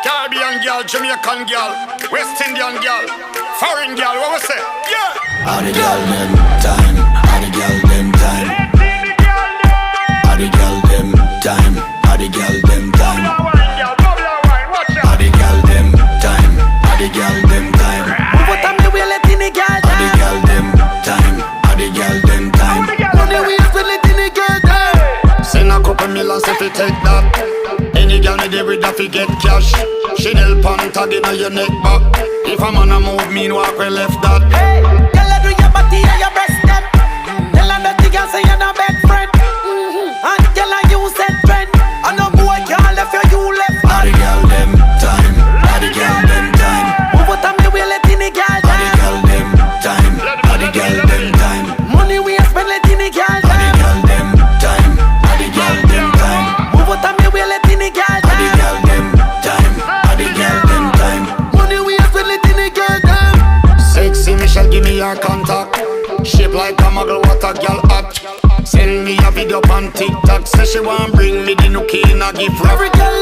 Caribbean girl, Jamaican girl, West Indian girl, foreign girl, what we say? Yeah! All the girl them time, all the girl them time. All the girl them time, all the girl them time. All the girl them time, all the girl them time. What time we letting the girl All the girl them time, all the girl them time. Money we letting the girl time. Send a couple millions if you take that. Any girl me there with that fi get cash. Chanel pant tag inna your neck back. If a man a move, mean walk we left that. Hey, girl, do your body and your breast step. Tell her that the girl say you're not bad friend. And girl, you said friend. And no boy can't left you left. All the girl them time, all the girl them time. What time we letting the girl All the girl them time, all the girl them time. Money we spend letting the girl All the girl them time, all the girl them time. What time we letting the girl All the girl them time, all the girl them time. Money we spend letting the girl time. Sexy Michelle, give me your contact. Shape like a muggle, what a girl hot. Send me a video on TikTok. Say she want bring me the nookie in a gift wrap. Every girl